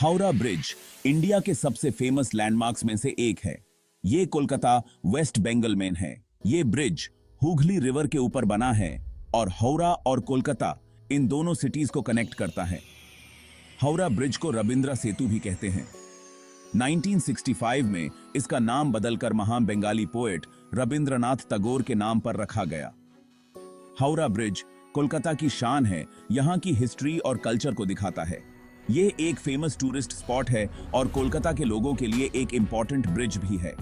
Howrah bridge India के सबसे famous landmarks में से एक है। ये कोलकाता वेस्ट बंगाल में है। ये ब्रिज हुगली रिवर के ऊपर बना है और हावड़ा और कोलकाता इन दोनों सिटीज को कनेक्ट करता है। हावड़ा ब्रिज को रविंद्र सेतु भी कहते हैं। 1965 में इसका नाम बदलकर महान बंगाली पोएट रविंद्रनाथ टैगोर के नाम पर रखा गया। हावड़ा ब्रिज कोलकाता की शान है, यहाँ की हिस्ट्री और कल्चर को दिखाता है। ये एक फेमस टूरिस्ट स्पॉट है और कोलकाता के लोगों के लिए एक इंपॉर्टेंट ब्रिज भी है।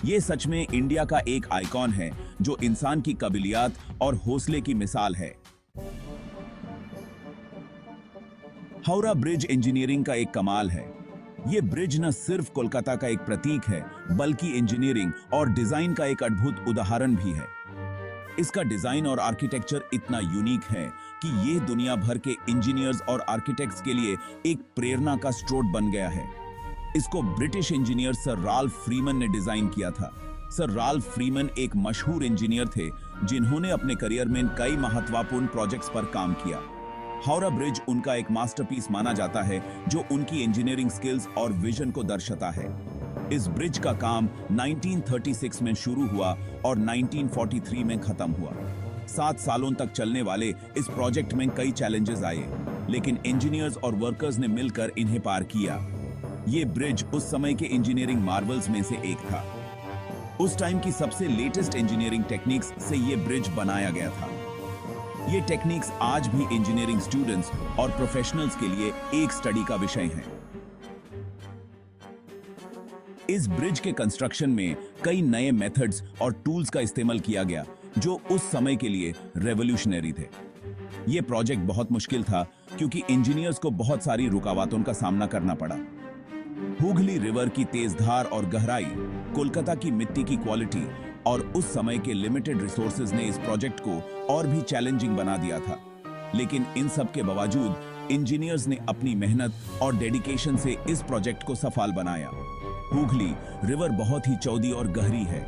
ये सच में इंडिया का एक आइकॉन है जो इंसान की काबिलियत और हौसले की मिसाल है। हावड़ा ब्रिज इंजीनियरिंग का एक कमाल है। ये ब्रिज न सिर्फ कोलकाता का एक प्रतीक है बल्कि इंजीनियरिंग और डिजाइन का एक अद्भुत उदाहरण भी है। इसका डिजाइन और आर्किटेक्चर इतना यूनिक है कि ये दुनिया भर के इंजीनियर्स और आर्किटेक्ट्स के लिए एक प्रेरणा का स्रोत बन गया है। इसको British engineer sir Ralph Freeman ने डिजाइन किया था। सर राल्फ फ्रीमैन एक मशहूर इंजीनियर थे जिन्होंने अपने करियर में कई महत्वपूर्ण प्रोजेक्ट्स पर काम किया। हावड़ा ब्रिज उनका एक मास्टरपीस माना जाता है जो उनकी इंजीनियरिंग स्किल्स और विजन को दर्शाता है। इस ब्रिज का काम 1936 में शुरू हुआ और 1943 में खत्म हुआ। 7 सालों तक चलने वाले इस प्रोजेक्ट में कई चैलेंजेस आए, लेकिन इंजीनियर्स और वर्कर्स ने मिलकर इन्हें पार किया। ये ब्रिज उस समय के इंजीनियरिंग मार्वल्स में से एक था। उस टाइम की सबसे लेटेस्ट इंजीनियरिंग टेक्निक्स से ये ब्रिज बनाया गया था। ये टेक्निक्स आज भी इंजीनियरिंग स्टूडेंट्स और प्रोफेशनल्स के लिए एक स्टडी का विषय हैं। इस ब्रिज के कंस्ट्रक्शन में कई नए मेथड्स और टूल्स का इस्तेमाल किया गया जो उस समय के लिए रेवोल्यूशनरी थे। यह प्रोजेक्ट बहुत मुश्किल था क्योंकि इंजीनियर्स को बहुत सारी रुकावटों का सामना करना पड़ा। हुगली रिवर की तेज धार और गहराई, कोलकाता की मिट्टी की क्वालिटी और उस समय के लिमिटेड रिसोर्सेज ने इस प्रोजेक्ट को और भी चैलेंजिंग बना दिया था। लेकिन इन सब के बावजूद इंजीनियर्स ने अपनी मेहनत और डेडिकेशन से इस प्रोजेक्ट को सफल बनाया। हुगली रिवर बहुत ही चौड़ी और गहरी है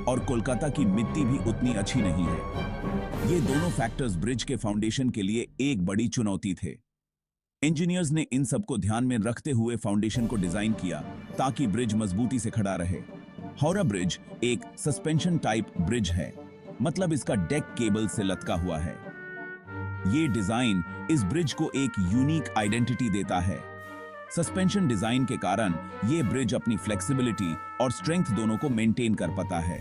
और कोलकाता की मिट्टी भी उतनी अच्छी नहीं है। ये दोनों फैक्टर्स ब्रिज के फाउंडेशन के लिए एक बड़ी चुनौती थे। इंजीनियर्स ने इन सब को ध्यान में रखते हुए फाउंडेशन को डिजाइन किया ताकि ब्रिज मजबूती से खड़ा रहे। हावड़ा ब्रिज एक सस्पेंशन टाइप ब्रिज है, मतलब इसका डेक केबल से लटका हुआ है। ये डिजाइन इस ब्रिज को एक यूनिक आइडेंटिटी देता है। सस्पेंशन डिजाइन के कारण ये ब्रिज अपनी फ्लेक्सिबिलिटी और स्ट्रेंथ दोनों को मेंटेन कर पाता है।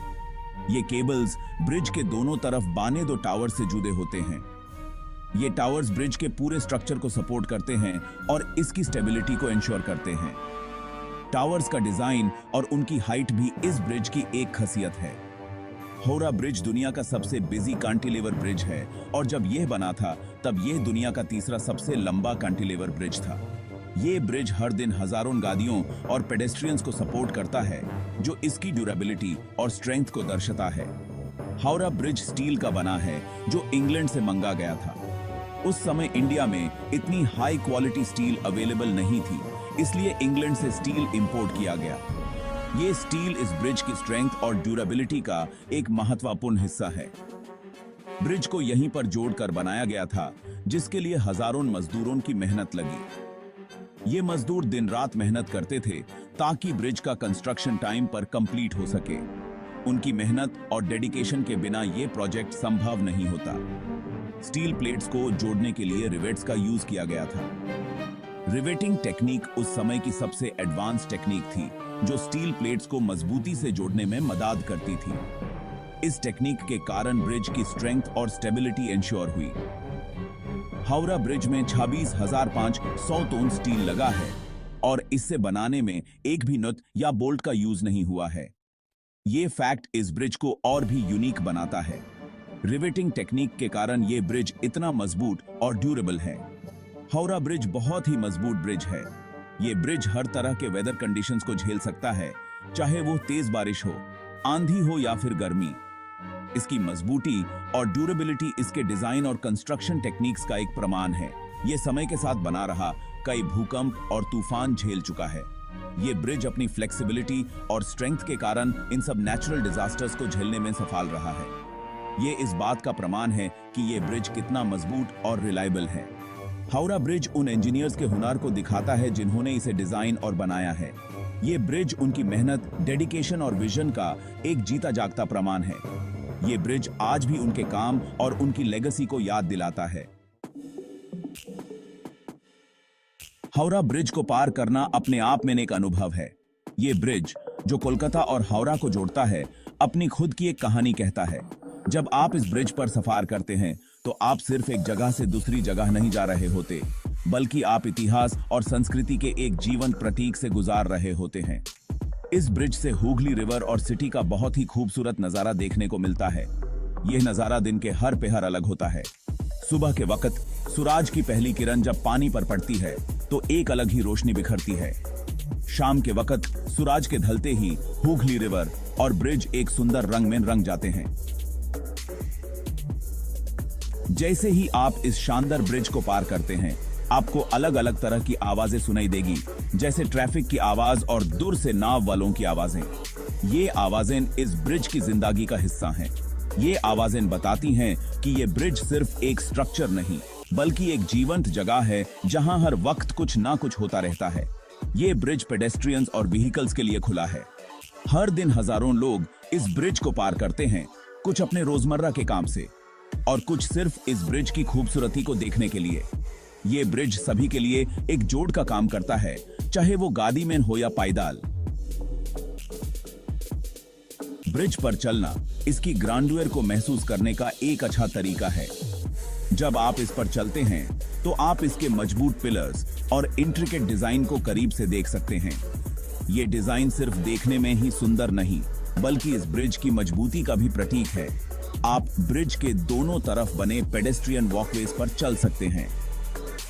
ये केबल्स ब्रिज के दोनों तरफ बने 2 टावर से जुड़े होते हैं। ये टावर्स ब्रिज के पूरे स्ट्रक्चर को सपोर्ट करते हैं और इसकी स्टेबिलिटी को इंश्योर करते हैं। टावर्स का डिजाइन और उनकी हाइट भी इस ब्रिज की एक खासियत है। हावड़ा ब्रिज दुनिया का सबसे बिजी कैंटिलीवर ब्रिज है और जब यह बना था तब यह दुनिया का तीसरा सबसे लंबा कैंटिलीवर ब्रिज था। ये ब्रिज हर दिन हजारों गाड़ियों और पेडेस्ट्रियंस को सपोर्ट करता है, जो इसकी ड्यूरेबिलिटी और स्ट्रेंथ को दर्शाता है। हावड़ा ब्रिज स्टील का बना है जो इंग्लैंड से मंगा गया था। उस समय इंडिया में इतनी हाई क्वालिटी स्टील अवेलेबल नहीं थी, इसलिए इंग्लैंड से स्टील इंपोर्ट किया गया। ये स्टील इस ब्रिज की स्ट्रेंथ और ड्यूरेबिलिटी का एक महत्वपूर्ण हिस्सा है। ब्रिज को यहीं पर जोड़कर बनाया गया था, जिसके लिए हजारों मजदूरों की मेहनत लगी। ये मजदूर दिन रात मेहनत करते थे ताकि ब्रिज का कंस्ट्रक्शन टाइम पर कंप्लीट हो सके। उनकी मेहनत और डेडिकेशन के बिना यह प्रोजेक्ट संभव नहीं होता। स्टील प्लेट्स को जोड़ने के लिए रिवेट्स का यूज किया गया था। रिवेटिंग टेक्निक उस समय की सबसे एडवांस टेक्निक थी जो स्टील प्लेट्स को मजबूती से जोड़ने में मदद करती थी। इस टेक्निक के कारण ब्रिज की स्ट्रेंथ और स्टेबिलिटी इंश्योर हुई। हावड़ा ब्रिज में 26,500 टन स्टील लगा है और इससे बनाने में एक भी नट या बोल्ट का यूज नहीं हुआ है। ये फैक्ट इस ब्रिज को और भी यूनिक बनाता है। रिवेटिंग टेक्निक के कारण ये ब्रिज इतना मजबूत और ड्यूरेबल है। हावड़ा ब्रिज बहुत ही मजबूत ब्रिज है। ये ब्रिज हर तरह के वेदर कंडीशंस को झेल सकता है, चाहे वो तेज बारिश हो, आंधी हो या फिर गर्मी। इसकी मजबूती और ड्यूरेबिलिटी इसके डिजाइन और कंस्ट्रक्शन टेक्निक्स का एक प्रमाण है। ये समय के साथ बना रहा, कई भूकंप और तूफान झेल चुका है। ये ब्रिज अपनी फ्लेक्सिबिलिटी और स्ट्रेंथ के कारण इन सब नेचुरल डिजास्टर्स को झेलने में सफल रहा है। ये इस बात का प्रमाण है कि ये ब्रिज कितना मजबूत और रिलायबल है। हावड़ा ब्रिज उन इंजीनियर्स के हुनर को दिखाता है जिन्होंने इसे डिजाइन और बनाया है। ये ब्रिज उनकी मेहनत, डेडिकेशन और विजन का एक जीता जागता प्रमाण है। ये ब्रिज आज भी उनके काम और उनकी लेगेसी को याद दिलाता है। हावड़ा ब्रिज को पार करना अपने आप में एक अनुभव है। ये ब्रिज जो कोलकाता और हावड़ा को जोड़ता है, अपनी खुद की एक कहानी कहता है। जब आप इस ब्रिज पर सफर करते हैं तो आप सिर्फ एक जगह से दूसरी जगह नहीं जा रहे होते, बल्कि आप इतिहास और संस्कृति के एक जीवंत प्रतीक से गुजार रहे होते हैं। इस ब्रिज से हुगली रिवर और सिटी का बहुत ही खूबसूरत नजारा देखने को मिलता है। यह नजारा दिन के हर पहर अलग होता है। सुबह के वक्त सूरज की पहली किरण जब पानी पर पड़ती है तो एक अलग ही रोशनी बिखरती है। शाम के वक्त सूरज के ढलते ही हुगली रिवर और ब्रिज एक सुंदर रंग में रंग जाते हैं। जैसे ही आप इस शानदार ब्रिज को पार करते हैं, आपको अलग अलग तरह की आवाजें सुनाई देगी, जैसे ट्रैफिक की आवाज और दूर से नाव वालों की आवाजें। ये आवाजें इस ब्रिज की जिंदगी का हिस्सा हैं। ये आवाजें बताती हैं कि ये ब्रिज सिर्फ एक स्ट्रक्चर नहीं, बल्कि एक जीवंत जगह है जहां हर वक्त कुछ ना कुछ होता रहता है। ये ब्रिज पेडेस्ट्रियंस और व्हीकल्स के लिए खुला है। हर दिन हजारों लोग इस ब्रिज को पार करते हैं, कुछ अपने रोजमर्रा के काम से और कुछ सिर्फ इस ब्रिज की खूबसूरती को देखने के लिए। ये ब्रिज सभी के लिए एक जोड़ का काम करता है, चाहे वो गाड़ी में हो या पायदाल। ब्रिज पर चलना इसकी ग्रांडुअर को महसूस करने का एक अच्छा तरीका है। जब आप इस पर चलते हैं तो आप इसके मजबूत पिलर्स और इंट्रिकेट डिजाइन को करीब से देख सकते हैं। ये डिजाइन सिर्फ देखने में ही सुंदर नहीं, बल्कि इस ब्रिज की मजबूती का भी प्रतीक है। आप ब्रिज के दोनों तरफ बने पेडेस्ट्रियन वॉकवेज पर चल सकते हैं।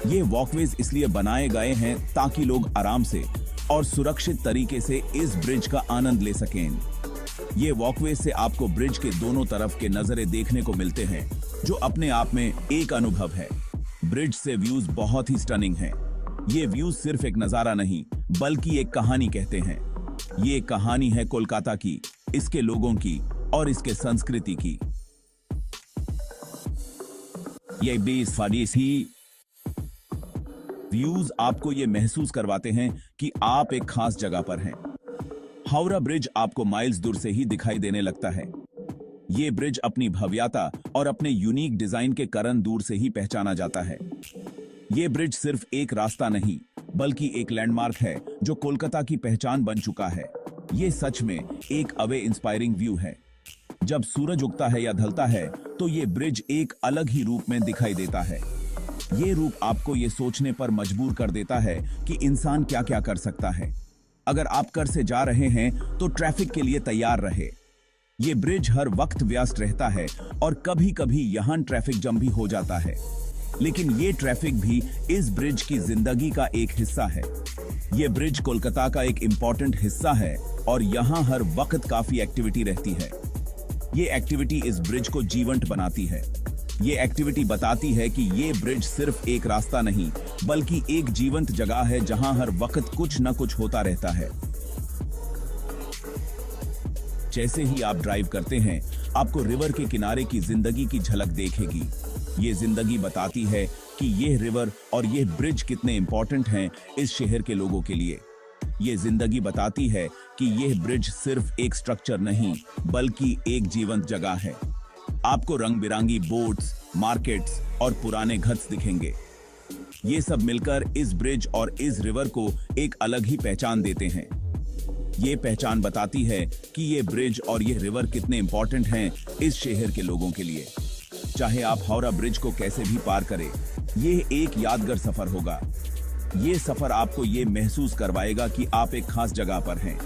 ये वॉकवेज इसलिए बनाए गए हैं ताकि लोग आराम से और सुरक्षित तरीके से इस ब्रिज का आनंद ले सकें। ये वॉकवेज से आपको ब्रिज के दोनों तरफ के नजारे देखने को मिलते हैं, जो अपने आप में एक अनुभव है। ब्रिज से व्यूज बहुत ही स्टनिंग हैं। ये व्यूज सिर्फ एक नजारा नहीं, बल्कि एक कहानी कहते हैं। ये कहानी है कोलकाता की, इसके लोगों की और इसके संस्कृति की। ये बीस फाड़ीसी व्यूज आपको ये महसूस करवाते हैं कि आप एक खास जगह पर हैं। हावड़ा ब्रिज आपको माइल्स दूर से ही दिखाई देने लगता है। ये ब्रिज अपनी भव्यता और अपने यूनिक डिजाइन के कारण दूर से ही पहचाना जाता है। ये ब्रिज सिर्फ एक रास्ता नहीं, बल्कि एक लैंडमार्क है जो कोलकाता की पहचान बन चुका है। ये सच में एक अवे इंस्पायरिंग व्यू है। जब सूरज उगता है या ढलता है तो ये ब्रिज एक अलग ही रूप में दिखाई देता है। ये रूप आपको ये सोचने पर मजबूर कर देता है कि इंसान क्या क्या कर सकता है। अगर आप कर से जा रहे हैं तो ट्रैफिक के लिए तैयार रहे। ये ब्रिज हर वक्त व्यस्त रहता है और कभी कभी यहां ट्रैफिक जम भी हो जाता है, लेकिन ये ट्रैफिक भी इस ब्रिज की जिंदगी का एक हिस्सा है। ये ब्रिज कोलकाता का एक इंपॉर्टेंट हिस्सा है और यहां हर वक्त काफी एक्टिविटी रहती है। ये एक्टिविटी इस ब्रिज को जीवंत बनाती है। ये एक्टिविटी बताती है कि ये ब्रिज सिर्फ एक रास्ता नहीं, बल्कि एक जीवंत जगह है जहां हर वक्त कुछ न कुछ होता रहता है। जैसे ही आप ड्राइव करते हैं, आपको रिवर के किनारे की जिंदगी की झलक देखेगी। ये जिंदगी बताती है कि ये रिवर और ये ब्रिज कितने इंपॉर्टेंट हैं इस शहर के लोगों के लिए। ये जिंदगी बताती है कि यह ब्रिज सिर्फ एक स्ट्रक्चर नहीं, बल्कि एक जीवंत जगह है। आपको रंग बिरंगी बोट्स, मार्केट्स और पुराने घर दिखेंगे। ये सब मिलकर इस ब्रिज और इस रिवर को एक अलग ही पहचान देते हैं। ये पहचान बताती है कि ये ब्रिज और ये रिवर कितने इंपॉर्टेंट हैं इस शहर के लोगों के लिए। चाहे आप हावड़ा ब्रिज को कैसे भी पार करें, ये एक यादगार सफर होगा। ये सफर आपको ये महसूस करवाएगा कि आप एक खास जगह पर हैं।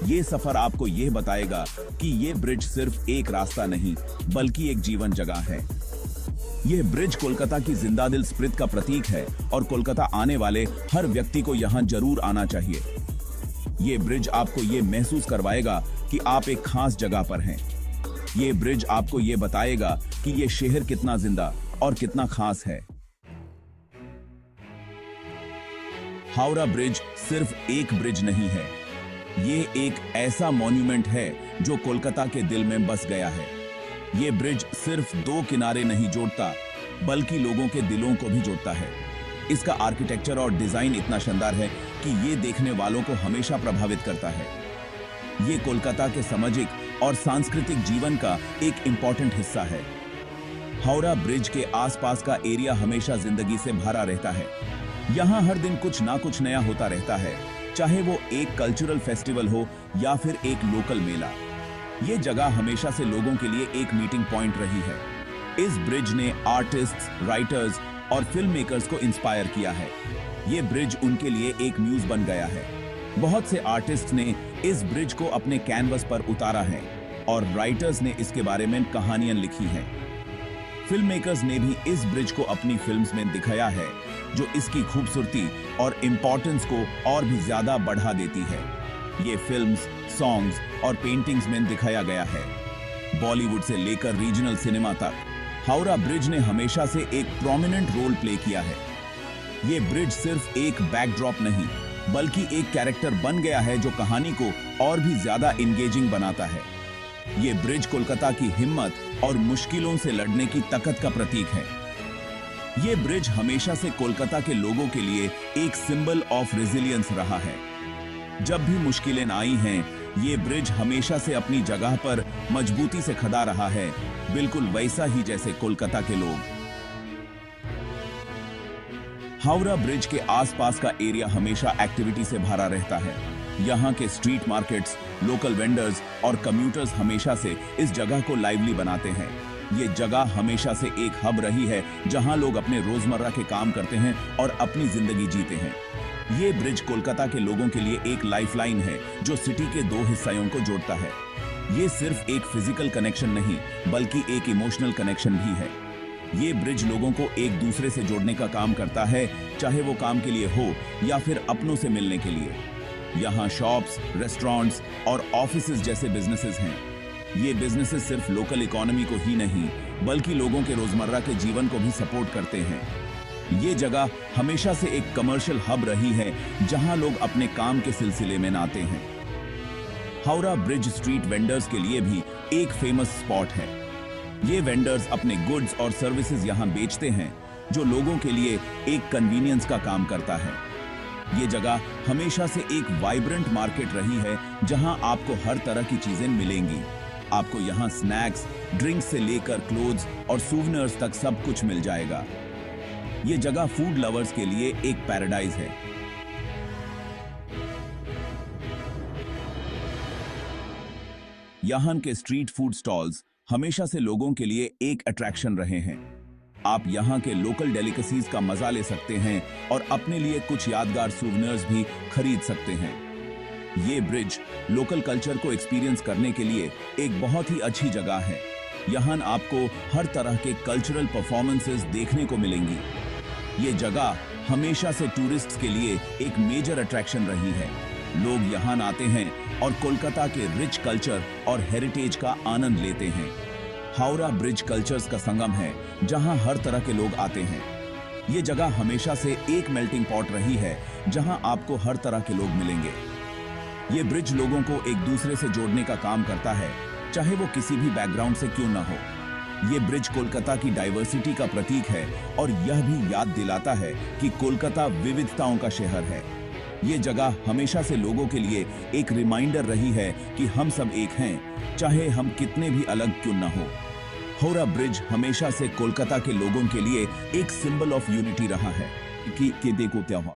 ये सफर आपको ये बताएगा कि ये ब्रिज सिर्फ एक रास्ता नहीं, बल्कि एक जीवन जगह है। ये ब्रिज कोलकाता की जिंदा दिल स्पिरिट का प्रतीक है और कोलकाता आने वाले हर व्यक्ति को यहाँ जरूर आना चाहिए। ये ब्रिज आपको ये महसूस करवाएगा कि आप एक खास जगह पर हैं। ये ब्रिज आपको ये बताएगा कि ये शहर कितना जिंदा और कितना खास है। हावड़ा ब्रिज सिर्फ एक ब्रिज नहीं है, ये एक ऐसा मॉन्यूमेंट है जो कोलकाता के दिल में बस गया है। ये ब्रिज सिर्फ दो किनारे नहीं जोड़ता, बल्कि लोगों के दिलों को भी जोड़ता है। इसका आर्किटेक्चर और डिजाइन इतना शानदार है कि ये देखने वालों को हमेशा प्रभावित करता है। ये कोलकाता के सामाजिक और सांस्कृतिक जीवन का एक इंपॉर्टेंट हिस्सा है। हावड़ा ब्रिज के आसपास का एरिया हमेशा जिंदगी से भरा रहता है। यहाँ हर दिन कुछ ना कुछ नया होता रहता है, चाहे वो एक कल्चरल फेस्टिवल हो या फिर एक लोकल मेला। ये जगह हमेशा से लोगों के लिए एक मीटिंग पॉइंट रही है। इस ब्रिज ने आर्टिस्ट्स, राइटर्स और फिल्म मेकर्स को इंस्पायर किया है। ये ब्रिज उनके लिए एक म्यूज बन गया है। बहुत से आर्टिस्ट ने इस ब्रिज को अपने कैनवस पर उतारा है और राइटर्स ने इसके बारे में कहानियां लिखी हैं। फिल्म मेकर्स ने भी इस ब्रिज को अपनी फिल्म्स में दिखाया है, जो इसकी खूबसूरती और इम्पोर्टेंस को और भी ज्यादा बढ़ा देती है। ये फिल्म्स, सॉन्ग्स और पेंटिंग्स में दिखाया गया है। बॉलीवुड से लेकर रीजनल सिनेमा तक हावड़ा ब्रिज ने हमेशा से एक प्रोमिनेंट रोल प्ले किया है। ये ब्रिज सिर्फ एक बैकड्रॉप नहीं, बल्कि एक कैरेक्टर बन गया है जो कहानी को और भी ज्यादा इंगेजिंग बनाता है। ये ब्रिज कोलकाता की हिम्मत और मुश्किलों से लड़ने की ताकत का प्रतीक है। ये ब्रिज हमेशा से कोलकाता के लोगों के लिए एक सिंबल ऑफ रेजिलियंस रहा है। जब भी मुश्किलें आई हैं, ये ब्रिज हमेशा से अपनी जगह पर मजबूती से खड़ा रहा है, बिल्कुल वैसा ही जैसे कोलकाता के लोग। हावड़ा ब्रिज के आसपास का एरिया हमेशा एक्टिविटी से भरा रहता है। यहाँ के स्ट्रीट मार्केट्स, लोकल वेंडर्स और कम्यूटर्स हमेशा से इस जगह को लाइवली बनाते हैं। ये जगह हमेशा से एक हब रही है जहाँ लोग अपने रोजमर्रा के काम करते हैं और अपनी जिंदगी जीते हैं। ये ब्रिज कोलकाता के लोगों के लिए एक लाइफलाइन है जो सिटी के दो हिस्सों को जोड़ता है। ये सिर्फ एक फिजिकल कनेक्शन नहीं, बल्कि एक इमोशनल कनेक्शन भी है। ये ब्रिज लोगों को एक दूसरे से जोड़ने का काम करता है, चाहे वो काम के लिए हो या फिर अपनों से मिलने के लिए। यहाँ शॉप्स, रेस्टोरेंट्स और ऑफिसेज जैसे बिजनेसेस हैं। ये बिजनेसेस सिर्फ लोकल इकोनॉमी को ही नहीं, बल्कि लोगों के रोजमर्रा के जीवन को भी सपोर्ट करते हैं। ये जगह हमेशा से एक कमर्शियल हब रही है जहां लोग अपने काम के सिलसिले में आते हैं। हावड़ा ब्रिज स्ट्रीट वेंडर्स के लिए भी एक फेमस स्पॉट है। ये वेंडर्स अपने गुड्स और सर्विसेज यहां बेचते हैं, जो लोगों के लिए एक कन्वीनियंस का काम करता है। ये जगह हमेशा से एक वाइब्रेंट मार्केट रही है जहां आपको हर तरह की चीजें मिलेंगी। आपको यहां स्नैक्स, ड्रिंक्स से लेकर क्लोथ्स और सूवनिर्स तक सब कुछ मिल जाएगा। ये जगह फूड लवर्स के लिए एक पैराडाइज है। यहाँ के स्ट्रीट फूड स्टॉल्स हमेशा से लोगों के लिए एक अट्रैक्शन रहे हैं। आप यहाँ के लोकल डेलिकेसीज का मजा ले सकते हैं और अपने लिए कुछ यादगार सूवनिर्स भी खरीद सकते हैं। ये ब्रिज लोकल कल्चर को एक्सपीरियंस करने के लिए एक बहुत ही अच्छी जगह है। यहाँ आपको हर तरह के कल्चरल परफॉर्मेंसेस देखने को मिलेंगी। ये जगह हमेशा से टूरिस्ट्स के लिए एक मेजर अट्रैक्शन रही है। लोग यहाँ आते हैं और कोलकाता के रिच कल्चर और हेरिटेज का आनंद लेते हैं। हावड़ा ब्रिज कल्चर्स का संगम है जहां हर तरह के लोग आते हैं। ये जगह हमेशा से एक मेल्टिंग पॉट रही है जहां आपको हर तरह के लोग मिलेंगे। ये ब्रिज लोगों को एक दूसरे से जोड़ने का काम करता है, चाहे वो किसी भी बैकग्राउंड से क्यों ना हो। ये ब्रिज कोलकाता की डाइवर्सिटी का प्रतीक है और यह भी याद दिलाता है कि कोलकाता विविधताओं का शहर है। ये जगह हमेशा से लोगों के लिए एक रिमाइंडर रही है कि हम सब एक हैं, चाहे हम कितने भी अलग क्यों ना हो। हावड़ा ब्रिज हमेशा से कोलकाता के लोगों के लिए एक सिंबल ऑफ यूनिटी रहा है कि देखो क्या हुआ।